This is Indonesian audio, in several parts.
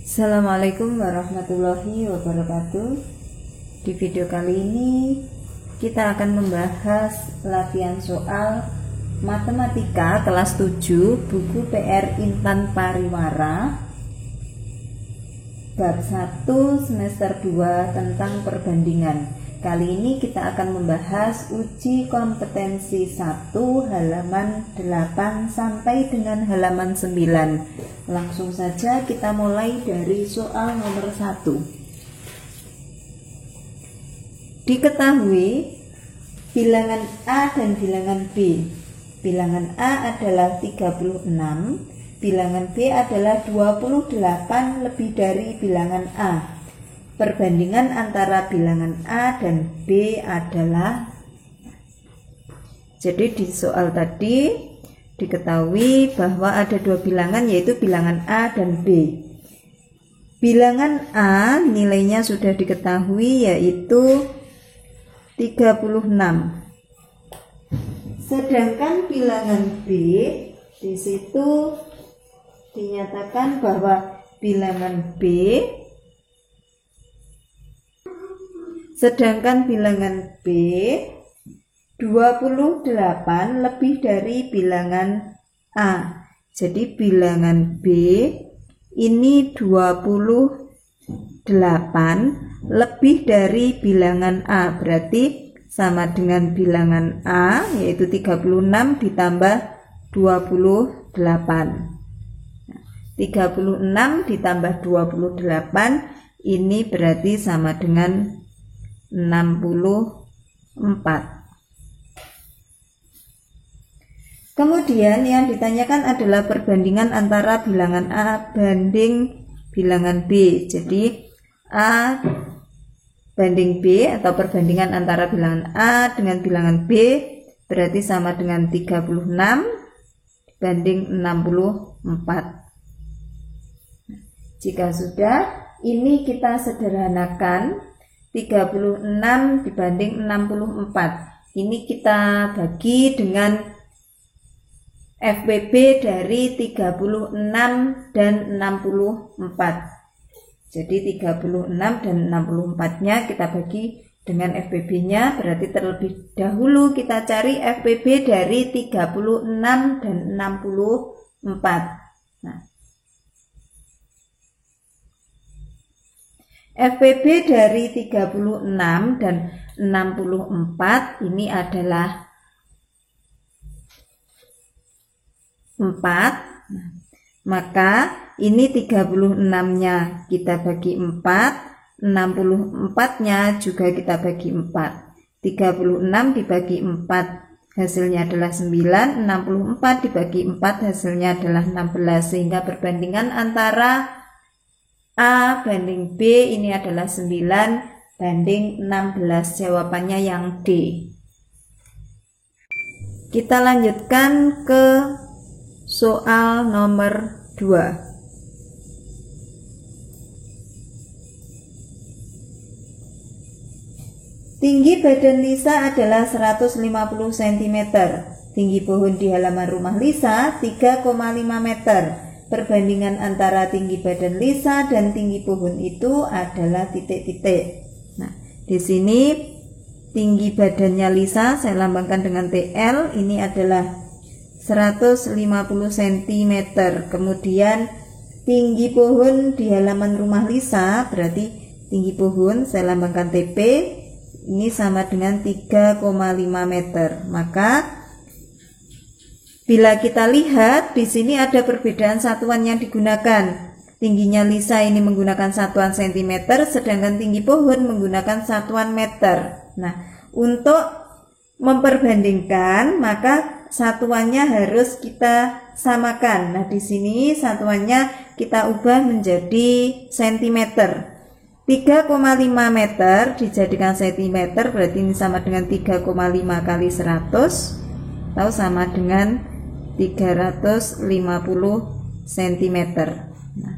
Assalamualaikum warahmatullahi wabarakatuh. Di video kali ini kita akan membahas latihan soal matematika kelas 7 buku PR Intan Pariwara bab 1 semester 2 tentang perbandingan. Kali ini kita akan membahas uji kompetensi 1 halaman 8 sampai dengan halaman 9. Langsung saja kita mulai dari soal nomor 1. Diketahui bilangan A dan bilangan B. Bilangan A adalah 36, bilangan B adalah 28 lebih dari bilangan A. Perbandingan antara bilangan A dan B adalah, jadi di soal tadi diketahui bahwa ada dua bilangan, yaitu bilangan A dan B. Bilangan A nilainya sudah diketahui, yaitu 36. Sedangkan bilangan B di situ dinyatakan bahwa bilangan B B 28 lebih dari bilangan A. Jadi bilangan B ini 28 lebih dari bilangan A, berarti sama dengan bilangan A, yaitu 36 ditambah 28. 36 ditambah 28 ini berarti sama dengan 64. Kemudian yang ditanyakan adalah perbandingan antara bilangan A banding bilangan B. Jadi A banding B atau perbandingan antara bilangan A dengan bilangan B berarti sama dengan 36 banding 64. Jika sudah, ini kita sederhanakan. 36 dibanding 64. Ini kita bagi dengan FBB dari 36 dan 64. Jadi 36 dan 64-nya kita bagi dengan FBB-nya, berarti terlebih dahulu kita cari FBB dari 36 dan 64. Nah, FBB dari 36 dan 64 ini adalah 4. Maka ini 36-nya kita bagi 4, 64-nya juga kita bagi 4. 36 dibagi 4 hasilnya adalah 9, 64 dibagi 4 hasilnya adalah 16, sehingga perbandingan antara A banding B ini adalah 9 banding 16. Jawabannya yang D. Kita lanjutkan ke soal nomor 2. Tinggi badan Lisa adalah 150 cm. Tinggi pohon di halaman rumah Lisa 3,5 meter. Perbandingan antara tinggi badan Lisa dan tinggi pohon itu adalah titik-titik. Nah, di sini tinggi badannya Lisa saya lambangkan dengan TL, ini adalah 150 cm. Kemudian tinggi pohon di halaman rumah Lisa, berarti tinggi pohon saya lambangkan TP, ini sama dengan 3,5 meter. Maka bila kita lihat di sini ada perbedaan satuan yang digunakan. Tingginya Lisa ini menggunakan satuan cm, sedangkan tinggi pohon menggunakan satuan meter. Nah, untuk memperbandingkan maka satuannya harus kita samakan. Nah, di sini satuannya kita ubah menjadi cm. 3,5 meter dijadikan cm berarti ini sama dengan 3,5 kali 100 atau sama dengan 350 cm. Nah,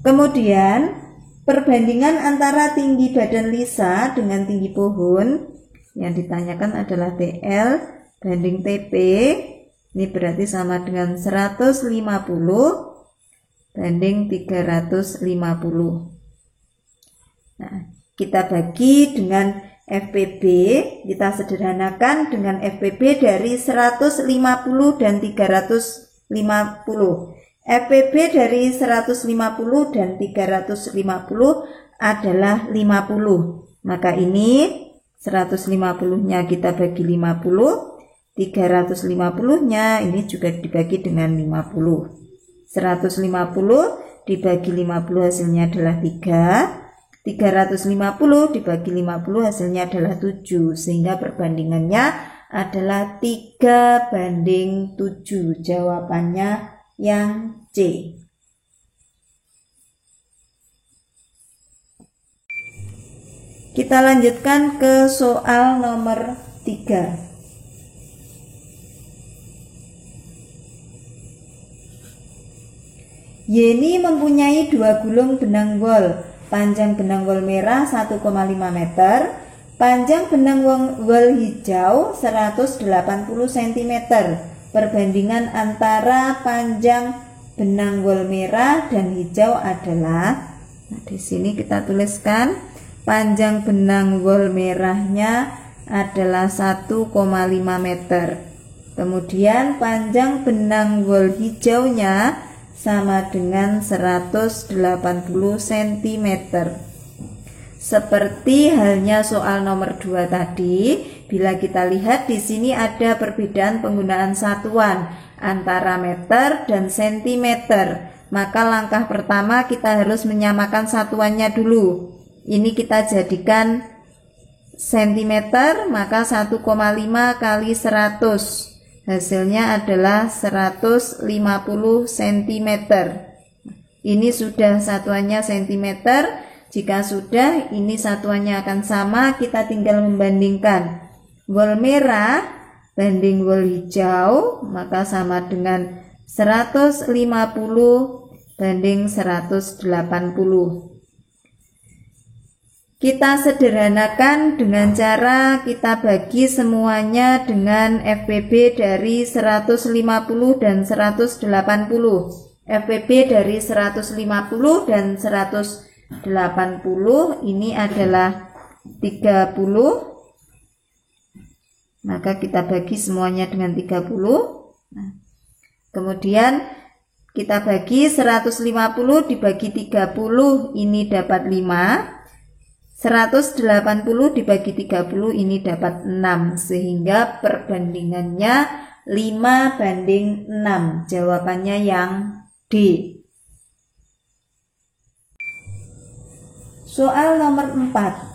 kemudian perbandingan antara tinggi badan Lisa dengan tinggi pohon yang ditanyakan adalah TL banding TP. Ini berarti sama dengan 150 banding 350. Nah, kita bagi dengan FPB, kita sederhanakan dengan FPB dari 150 dan 350. FPB dari 150 dan 350 adalah 50. Maka ini 150-nya kita bagi 50, 350-nya ini juga dibagi dengan 50. 150 dibagi 50 hasilnya adalah 3. 350 dibagi 50 hasilnya adalah 7. Sehingga perbandingannya adalah 3:7. Jawabannya yang C. Kita lanjutkan ke soal nomor 3. Yeni mempunyai 2 gulung benang wol. Panjang benang wol merah 1,5 meter, panjang benang wol hijau 180 cm. Perbandingan antara panjang benang wol merah dan hijau adalah, nah di sini kita tuliskan panjang benang wol merahnya adalah 1,5 meter. Kemudian panjang benang wol hijaunya sama dengan 180 cm. Seperti halnya soal nomor 2 tadi, bila kita lihat di sini ada perbedaan penggunaan satuan antara meter dan sentimeter. Maka langkah pertama kita harus menyamakan satuannya dulu. Ini kita jadikan sentimeter, maka 1,5 kali 100. Hasilnya adalah 150 cm. Ini sudah satuannya sentimeter. Jika sudah, ini satuannya akan sama, kita tinggal membandingkan wol merah banding wol hijau, maka sama dengan 150 banding 180. Kita sederhanakan dengan cara kita bagi semuanya dengan FPB dari 150 dan 180. FPB dari 150 dan 180 ini adalah 30. Maka kita bagi semuanya dengan 30. Nah, kemudian kita bagi 150 dibagi 30, ini dapat 5. 180 dibagi 30 ini dapat 6, sehingga perbandingannya 5:6. Jawabannya yang D. Soal nomor 4.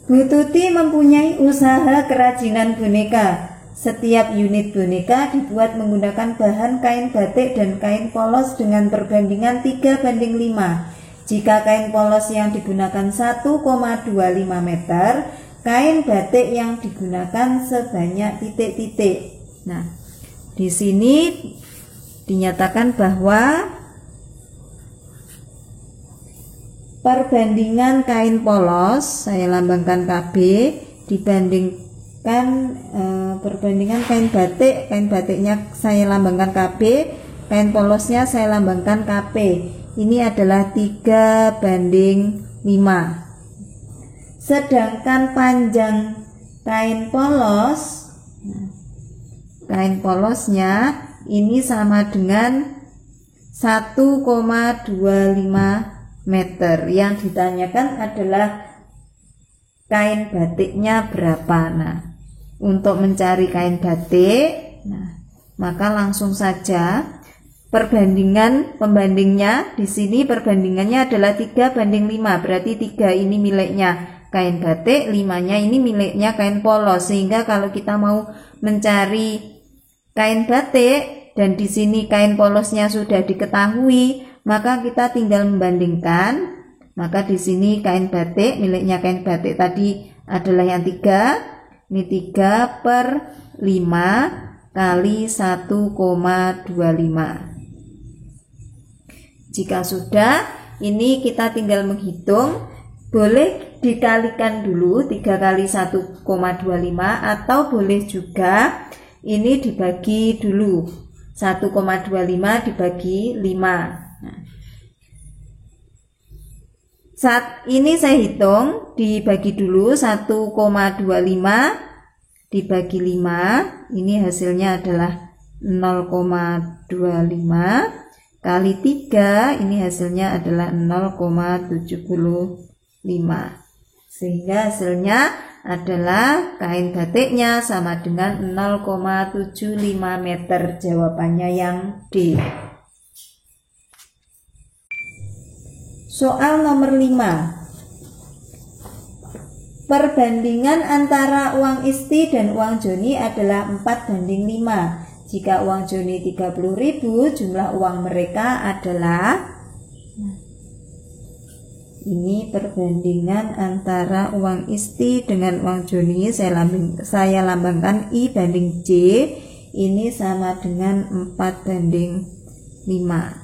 Bu Tuti mempunyai usaha kerajinan boneka. Setiap unit boneka dibuat menggunakan bahan kain batik dan kain polos dengan perbandingan 3:5. Jika kain polos yang digunakan 1,25 meter, kain batik yang digunakan sebanyak titik-titik. Nah, di sini dinyatakan bahwa perbandingan kain polos, saya lambangkan KB, dibandingkan perbandingan kain batiknya saya lambangkan KB, kain polosnya saya lambangkan KP. Ini adalah 3:5. Sedangkan panjang kain polosnya ini sama dengan 1,25 meter. Yang ditanyakan adalah kain batiknya berapa. Nah, untuk mencari kain batik, maka langsung saja pembandingnya di sini perbandingannya adalah 3:5. Berarti 3 ini miliknya kain batik, 5-nya ini miliknya kain polos. Sehingga kalau kita mau mencari kain batik dan di sini kain polosnya sudah diketahui, maka kita tinggal membandingkan. Maka di sini kain batik miliknya kain batik tadi adalah yang 3. Ini 3/5 kali 1,25. Jika sudah, ini kita tinggal menghitung. Boleh dikalikan dulu 3 kali 1,25 atau boleh juga ini dibagi dulu 1,25 dibagi 5. Nah, Saat ini saya hitung, dibagi dulu 1,25 dibagi 5, ini hasilnya adalah 0,25 kali 3, ini hasilnya adalah 0,75. Sehingga hasilnya adalah kain batiknya sama dengan 0,75 meter. Jawabannya yang D. Soal nomor 5. Perbandingan antara uang Isti dan uang Joni adalah 4:5. Jika uang Joni 30.000, jumlah uang mereka adalah, ini perbandingan antara uang Isti dengan uang Joni. Saya lambangkan I banding J. Ini sama dengan 4:5.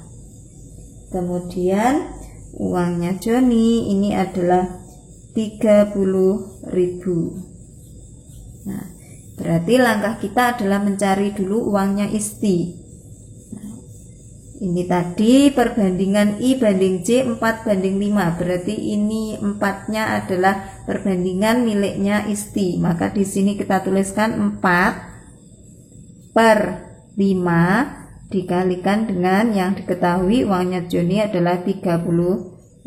Kemudian uangnya Joni ini adalah 30.000. Nah, berarti langkah kita adalah mencari dulu uangnya Isti. Ini tadi perbandingan I banding J 4:5. Berarti ini 4-nya adalah perbandingan miliknya Isti. Maka di sini kita tuliskan 4/5 dikalikan dengan yang diketahui uangnya Joni adalah 30.000.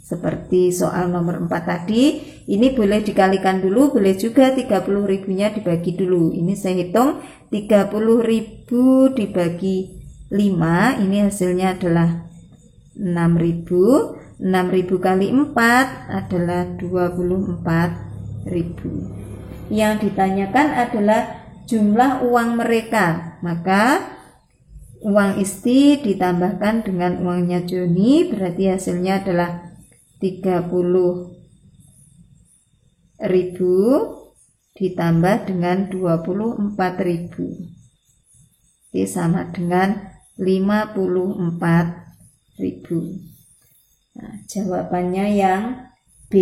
Seperti soal nomor 4 tadi, ini boleh dikalikan dulu, boleh juga 30.000-nya dibagi dulu. Ini saya hitung 30.000 dibagi 5, ini hasilnya adalah 6.000. 6.000 kali 4 adalah 24.000. Yang ditanyakan adalah jumlah uang mereka. Maka uang Isti ditambahkan dengan uangnya Joni, berarti hasilnya adalah 30.000 ditambah dengan 24.000. Ini sama dengan 54.000. Nah, jawabannya yang B.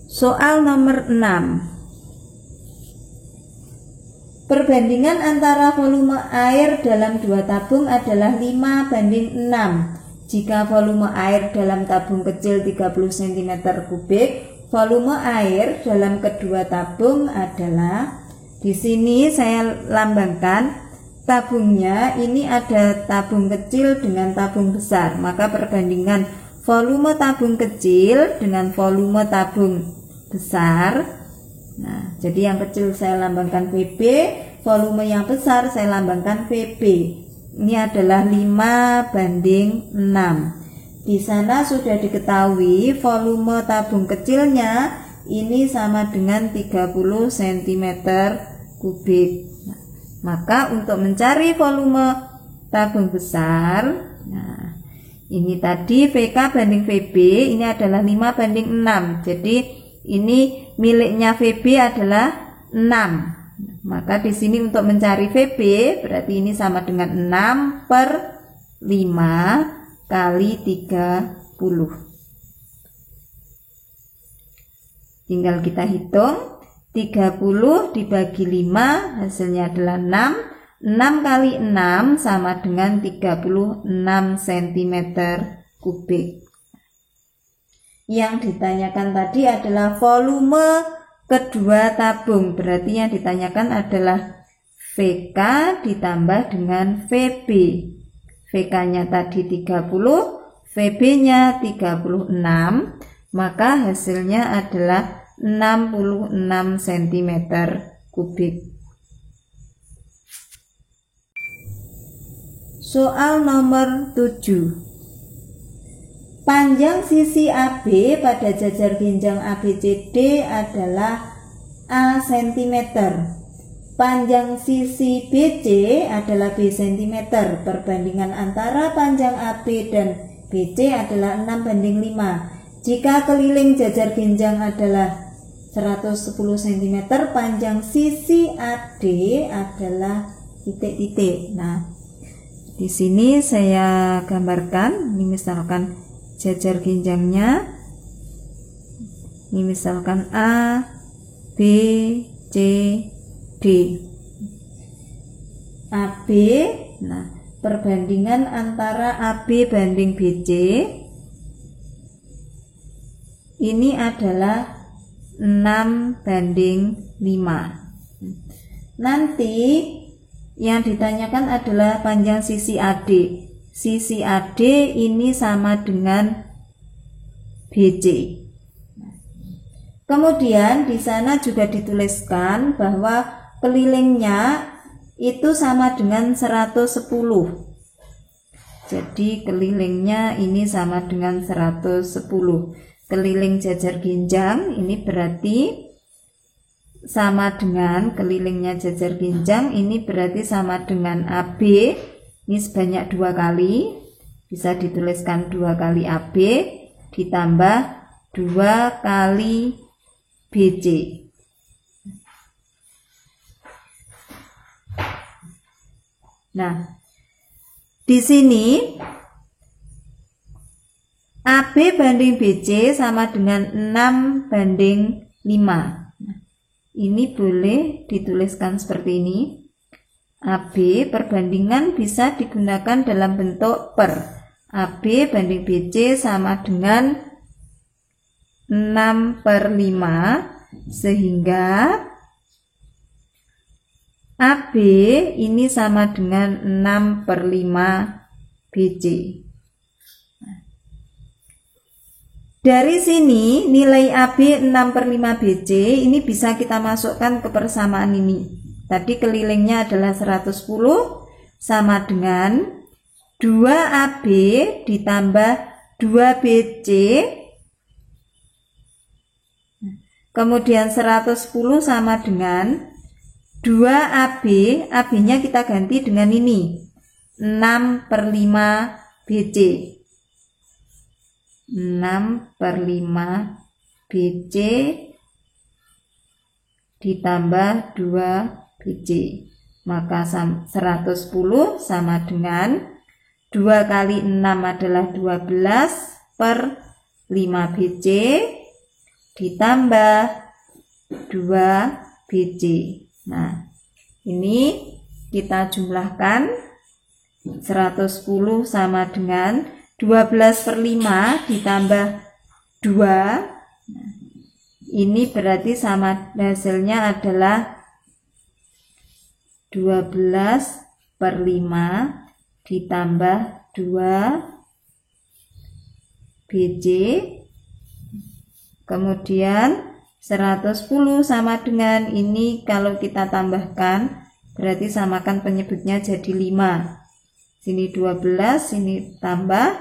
Soal nomor 6. Perbandingan antara volume air dalam 2 tabung adalah 5:6. Jika volume air dalam tabung kecil 30 cm3, volume air dalam kedua tabung adalah, di sini saya lambangkan tabungnya, ini ada tabung kecil dengan tabung besar. Maka perbandingan volume tabung kecil dengan volume tabung besar. Nah, jadi yang kecil saya lambangkan VB, volume yang besar saya lambangkan VB. Ini adalah 5:6. Di sana sudah diketahui volume tabung kecilnya ini sama dengan 30 cm3. Nah, maka untuk mencari volume tabung besar, nah, ini tadi VK banding VB, ini adalah 5:6. Jadi ini miliknya VB adalah 6. Maka di sini untuk mencari VB berarti ini sama dengan 6/5 kali 30. Tinggal kita hitung, 30 dibagi 5 hasilnya adalah 6. 6 kali 6 sama dengan 36 cm3. Yang ditanyakan tadi adalah volume kedua tabung. Berarti yang ditanyakan adalah VK ditambah dengan VB. VK-nya tadi 30, VB-nya 36, maka hasilnya adalah 66 cm3. Soal nomor 7. Panjang sisi AB pada jajar ginjang ABCD adalah A cm. Panjang sisi BC adalah B cm. Perbandingan antara panjang AB dan BC adalah 6:5. Jika keliling jajar ginjang adalah 110 cm, panjang sisi AD adalah titik-titik. Nah, di sini saya gambarkan, ini misalkan jajar ginjangnya, ini misalkan A, B, C, D. AB, nah perbandingan antara AB banding BC ini adalah 6 banding 5. Nanti yang ditanyakan adalah panjang sisi AD. Sisi AD ini sama dengan BC. Kemudian di sana juga dituliskan bahwa kelilingnya itu sama dengan 110. Jadi kelilingnya ini sama dengan 110. Keliling jajar ginjang ini berarti sama dengan kelilingnya jajar ginjang ini berarti sama dengan AB. Ini sebanyak 2 kali. Bisa dituliskan 2 kali AB ditambah 2 kali BC. Nah, di sini AB banding BC sama dengan 6 banding 5. Ini boleh dituliskan seperti ini. AB perbandingan bisa digunakan dalam bentuk per. AB banding BC sama dengan 6/5 sehingga AB ini sama dengan 6/5 BC. Dari sini nilai AB 6/5 BC ini bisa kita masukkan ke persamaan ini. Tadi kelilingnya adalah 110 sama dengan 2AB ditambah 2BC. Kemudian 110 sama dengan 2AB, AB-nya kita ganti dengan ini 6/5 BC. 6/5 BC ditambah 2 BC. Maka 110 sama dengan 2 kali 6 adalah 12/5 BC ditambah 2 BC. Nah, ini kita jumlahkan 110 sama dengan 12/5 ditambah 2. Nah, ini berarti sama, hasilnya adalah 12/5 ditambah 2 BC. Kemudian 110 sama dengan ini, kalau kita tambahkan berarti samakan penyebutnya jadi 5. Sini 12, sini tambah,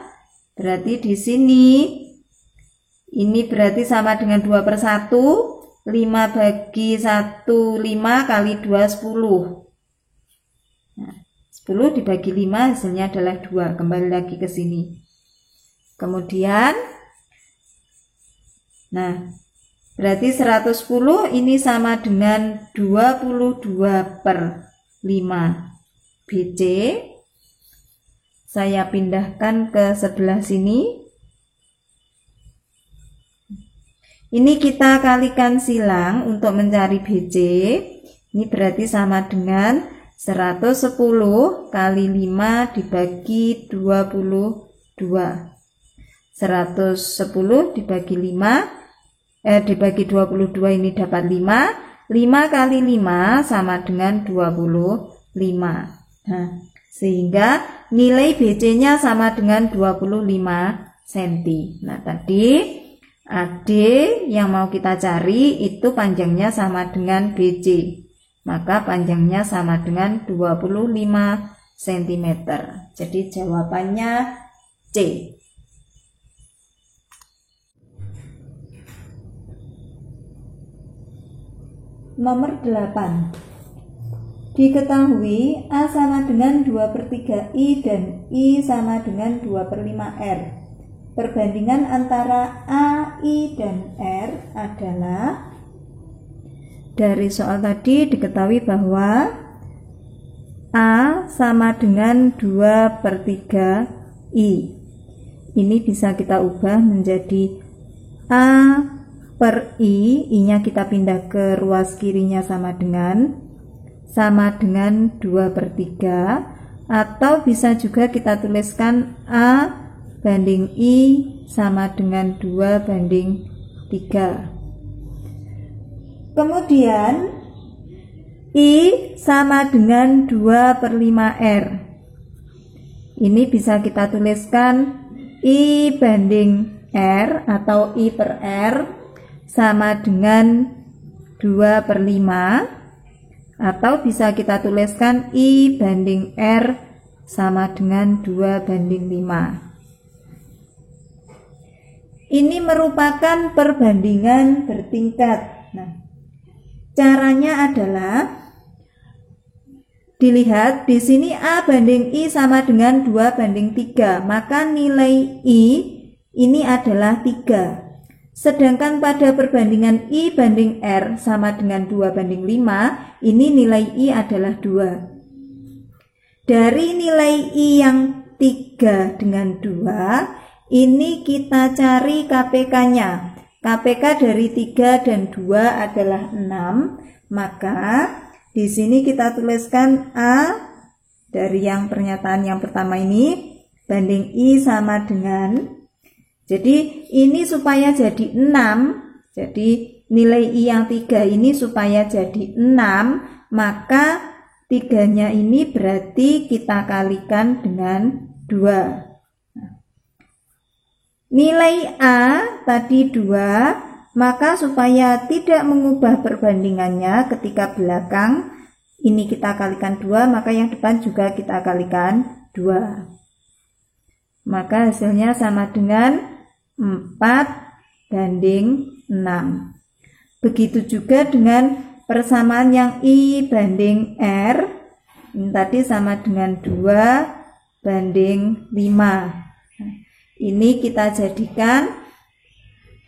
berarti di sini ini berarti sama dengan 2/1. 5 bagi 1 5 kali 2 10. Nah, 10 dibagi 5 hasilnya adalah 2. Kembali lagi ke sini. Kemudian nah, berarti 110 ini sama dengan 22/5 BC. Saya pindahkan ke sebelah sini. Ini kita kalikan silang untuk mencari BC. Ini berarti sama dengan 110 kali 5 dibagi 22. 110 dibagi 5 dibagi 22 ini dapat 5. 5 kali 5 sama dengan 25. Nah, sehingga nilai BC-nya sama dengan 25 cm. Nah, tadi AD yang mau kita cari itu panjangnya sama dengan BC. Maka panjangnya sama dengan 25 cm. Jadi jawabannya C. Nomor 8. Diketahui A sama dengan 2/3 I dan I sama dengan 2/5 R. Perbandingan antara A, I, dan R adalah, dari soal tadi diketahui bahwa A sama dengan 2/3 I. Ini bisa kita ubah menjadi A per I, I-nya kita pindah ke ruas kirinya sama dengan 2/3. atau bisa juga kita tuliskan A banding I sama dengan 2 banding 3. Kemudian I sama dengan 2/5R. Ini bisa kita tuliskan I banding R atau I per R sama dengan 2/5, atau bisa kita tuliskan I banding R sama dengan 2 banding 5. Ini merupakan perbandingan bertingkat. Nah, caranya adalah dilihat di sini A banding I sama dengan 2 banding 3, maka nilai I ini adalah 3. Sedangkan pada perbandingan I banding R sama dengan 2 banding 5, ini nilai I adalah 2. Dari nilai I yang 3 dengan 2, ini kita cari KPK-nya. KPK dari 3 dan 2 adalah 6, maka di sini kita tuliskan A dari yang pernyataan yang pertama ini banding I sama dengan, jadi ini supaya jadi 6, jadi nilai I yang 3 ini supaya jadi 6, maka 3-nya ini berarti kita kalikan dengan 2. Nilai A tadi 2, maka supaya tidak mengubah perbandingannya ketika belakang ini kita kalikan 2, maka yang depan juga kita kalikan 2. Maka hasilnya sama dengan 4 banding 6. Begitu juga dengan persamaan yang I banding R, ini tadi sama dengan 2 banding 5. Ini kita jadikan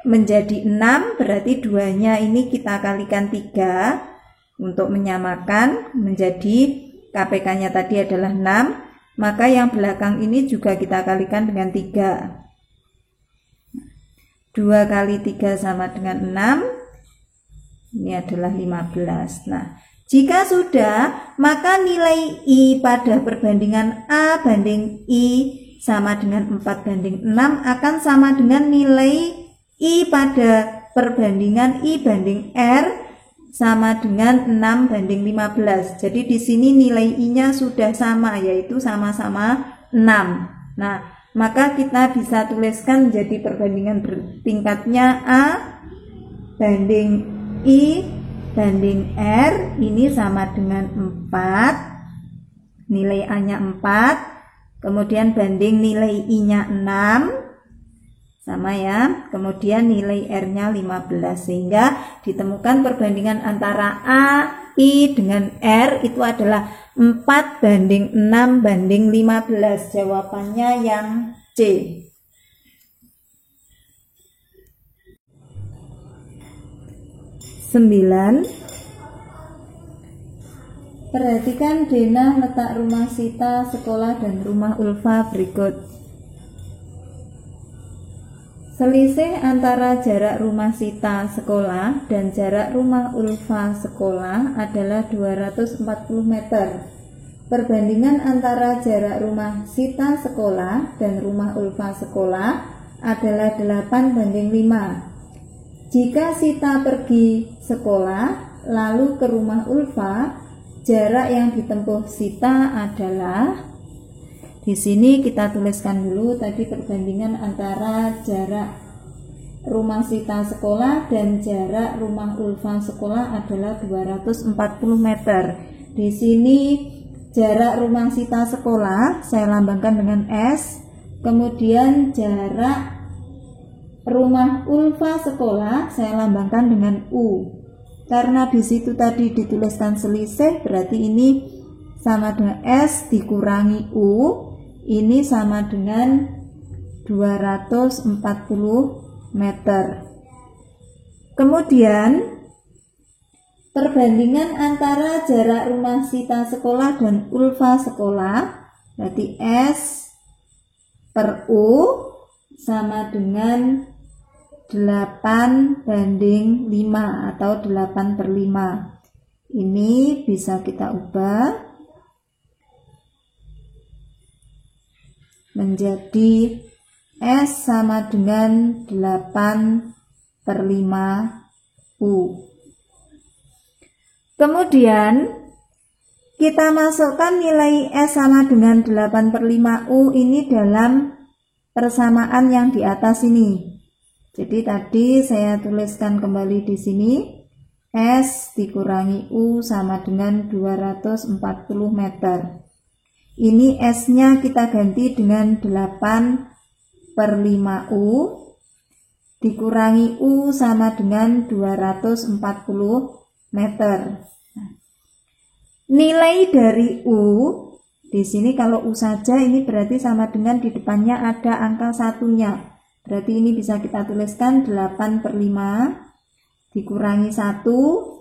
menjadi 6, berarti 2-nya ini kita kalikan 3 untuk menyamakan menjadi KPK-nya tadi adalah 6, maka yang belakang ini juga kita kalikan dengan 3. 2 kali 3 sama dengan 6, ini adalah 15. Nah, jika sudah, maka nilai I pada perbandingan A banding I sama dengan 4 banding 6 akan sama dengan nilai I pada perbandingan I banding R sama dengan 6 banding 15. Jadi di sini nilai I-nya sudah sama, yaitu sama-sama 6. Nah, maka kita bisa tuliskan menjadi perbandingan bertingkatnya A banding I banding R ini sama dengan 4, nilai A-nya 4, kemudian banding nilai I-nya 6, sama ya, kemudian nilai R-nya 15, sehingga ditemukan perbandingan antara A, I dengan R itu adalah 4 banding 6 banding 15. Jawabannya yang C. Sembilan. Perhatikan denah letak rumah Sita, sekolah, dan rumah Ulfa berikut. Selisih antara jarak rumah Sita sekolah dan jarak rumah Ulfa sekolah adalah 240 meter. Perbandingan antara jarak rumah Sita sekolah dan rumah Ulfa sekolah adalah 8 banding 5. Jika Sita pergi sekolah lalu ke rumah Ulfa, jarak yang ditempuh Sita adalah, di sini kita tuliskan dulu tadi perbandingan antara jarak rumah Sita sekolah dan jarak rumah Ulfa sekolah adalah 240 meter. Di sini jarak rumah Sita sekolah saya lambangkan dengan S, kemudian jarak rumah Ulfa sekolah saya lambangkan dengan U. Karena di situ tadi dituliskan selisih, berarti ini sama dengan S dikurangi U, ini sama dengan 240 meter. Kemudian perbandingan antara jarak rumah Sita sekolah dan Ulfa sekolah, berarti S per U sama dengan 8 banding 5 atau 8/5. Ini bisa kita ubah menjadi S sama dengan 8/5U. Kemudian kita masukkan nilai S sama dengan 8/5U ini dalam persamaan yang di atas ini. Jadi tadi saya tuliskan kembali di sini, S dikurangi U sama dengan 240 meter. Ini S-nya kita ganti dengan 8/5U dikurangi U sama dengan 240 meter. Nilai dari U di sini kalau U saja ini berarti sama dengan di depannya ada angka satunya. Berarti ini bisa kita tuliskan 8/5 dikurangi 1.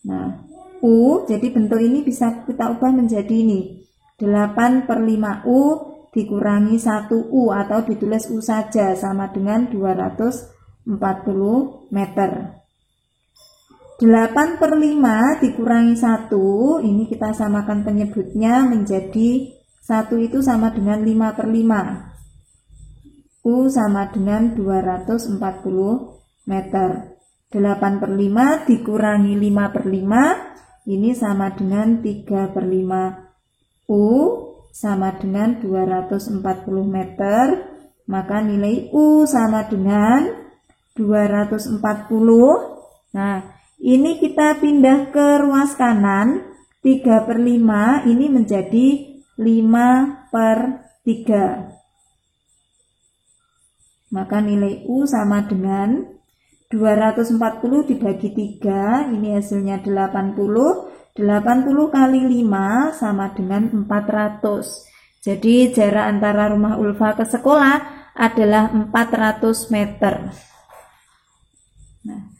Nah, U, jadi bentuk ini bisa kita ubah menjadi ini. 8/5U dikurangi 1U atau ditulis U saja sama dengan 240 meter. 8/5 dikurangi 1, ini kita samakan penyebutnya menjadi 1 itu sama dengan 5/5. U sama dengan 240 meter. 8/5 dikurangi 5/5, ini sama dengan 3/5. U sama dengan 240 meter, maka nilai U sama dengan 240. Nah, ini kita pindah ke ruas kanan, 3/5 ini menjadi 5/3. Maka nilai U sama dengan 240 dibagi 3, ini hasilnya 80. 80 kali 5 sama dengan 400. Jadi jarak antara rumah Ulfa ke sekolah adalah 400 meter. Nah,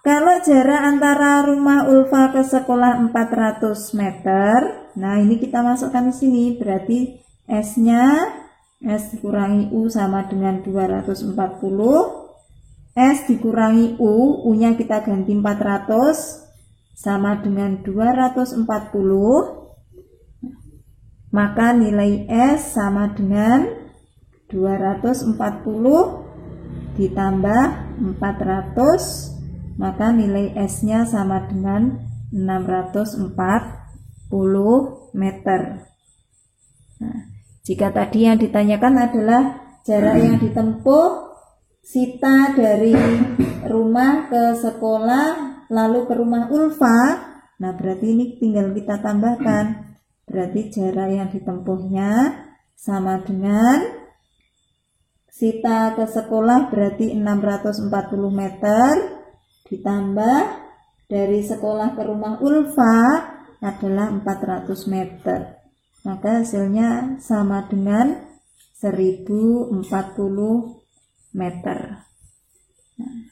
kalau jarak antara rumah Ulfa ke sekolah 400 meter, nah ini kita masukkan di sini, berarti S-nya, S dikurangi U sama dengan 240, S dikurangi U, U-nya kita ganti 400, sama dengan 240, maka nilai S sama dengan 240 ditambah 400, maka nilai S-nya sama dengan 640 meter. Nah, jika tadi yang ditanyakan adalah jarak yang ditempuh Sita dari rumah ke sekolah lalu ke rumah Ulfa, nah berarti ini tinggal kita tambahkan. Berarti jarak yang ditempuhnya sama dengan Sita ke sekolah berarti 640 meter, ditambah dari sekolah ke rumah Ulfa adalah 400 meter. Maka hasilnya sama dengan 1040 meter. Nah,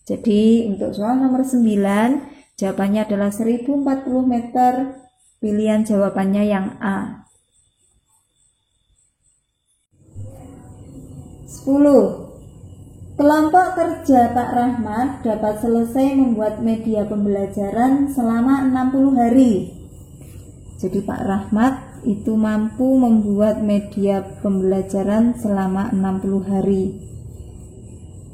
jadi untuk soal nomor 9 jawabannya adalah 1040 meter. Pilihan jawabannya yang A. 10. Kelompok kerja Pak Rahmat dapat selesai membuat media pembelajaran selama 60 hari. Jadi Pak Rahmat itu mampu membuat media pembelajaran selama 60 hari.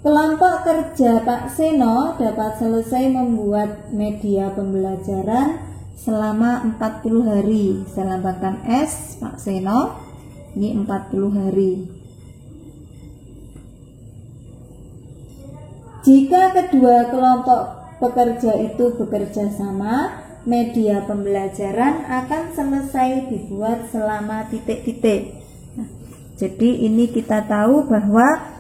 Kelompok kerja Pak Seno dapat selesai membuat media pembelajaran selama 40 hari. Saya lambangkan S, Pak Seno, ini 40 hari. Jika kedua kelompok pekerja itu bekerja sama, media pembelajaran akan selesai dibuat selama titik-titik. Nah, jadi ini kita tahu bahwa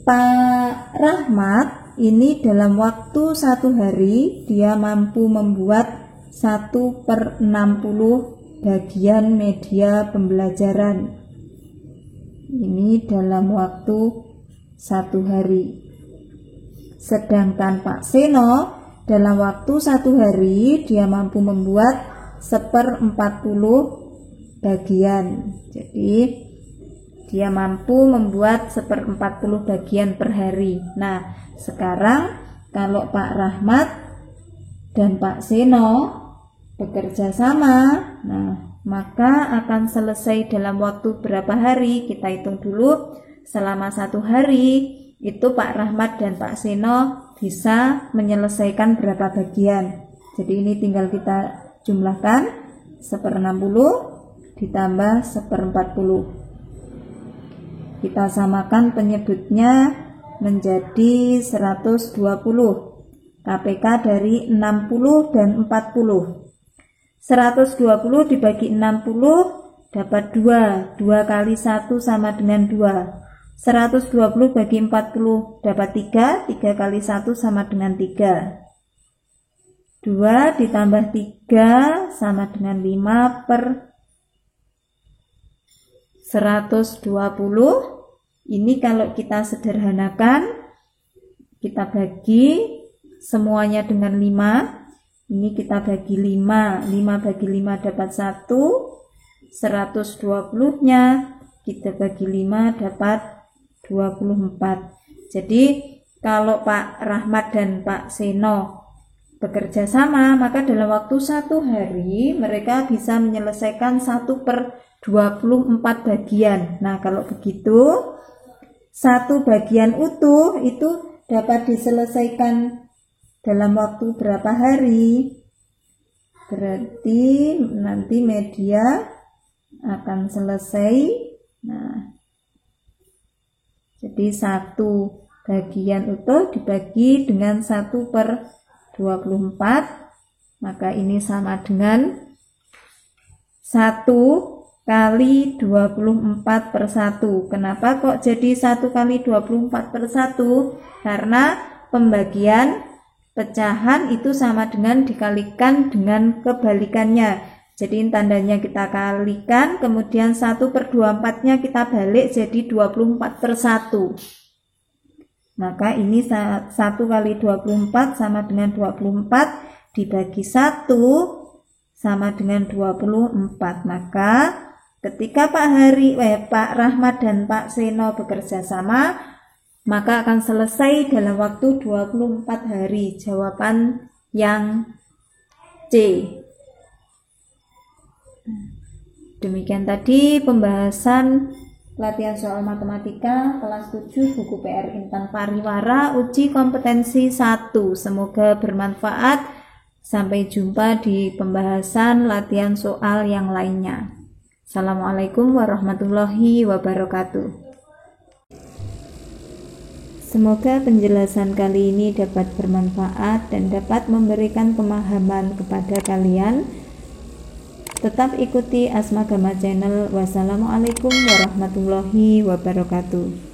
Pak Rahmat ini dalam waktu 1 hari dia mampu membuat 1/60 bagian media pembelajaran. Ini dalam waktu 1 hari. Sedangkan Pak Seno dalam waktu 1 hari dia mampu membuat 1/40 bagian. Jadi dia mampu membuat 1/40 bagian per hari. Nah, sekarang kalau Pak Rahmat dan Pak Seno bekerja sama, nah maka akan selesai dalam waktu berapa hari? Kita hitung dulu. Selama 1 hari itu Pak Rahmat dan Pak Seno bisa menyelesaikan berapa bagian. Jadi ini tinggal kita jumlahkan 1/60 ditambah 1/40. Kita samakan penyebutnya menjadi 120. KPK dari 60 dan 40. 120 dibagi 60 dapat 2. 2 kali 1 sama dengan 2. 120 bagi 40 dapat 3. 3 kali 1 sama dengan 3. 2 ditambah 3 sama dengan 5 per 120. Ini kalau kita sederhanakan, kita bagi semuanya dengan 5. Ini kita bagi 5. 5 bagi 5 dapat 1. 120-nya kita bagi 5 dapat 24. Jadi kalau Pak Rahmat dan Pak Seno bekerja sama, maka dalam waktu 1 hari mereka bisa menyelesaikan 1/24 bagian. Nah, kalau begitu 1 bagian utuh itu dapat diselesaikan dalam waktu berapa hari? Berarti nanti media akan selesai. Nah, jadi 1 bagian utuh dibagi dengan 1/24, maka ini sama dengan 1 kali 24/1. Kenapa kok jadi 1 kali 24/1? Karena pembagian pecahan itu sama dengan dikalikan dengan kebalikannya. Jadi tandanya kita kalikan, kemudian 1/24-nya kita balik jadi 24/1. Maka ini 1 kali 24 sama dengan 24 dibagi 1 sama dengan 24. Maka ketika Pak Rahmat dan Pak Seno bekerja sama, maka akan selesai dalam waktu 24 hari. Jawaban yang C. Demikian tadi pembahasan latihan soal matematika kelas 7 buku PR Intan Pariwara uji kompetensi 1. Semoga bermanfaat. Sampai jumpa di pembahasan latihan soal yang lainnya. Assalamualaikum warahmatullahi wabarakatuh. Semoga penjelasan kali ini dapat bermanfaat dan dapat memberikan pemahaman kepada kalian. Tetap ikuti Asma Gama Channel. Wassalamualaikum warahmatullahi wabarakatuh.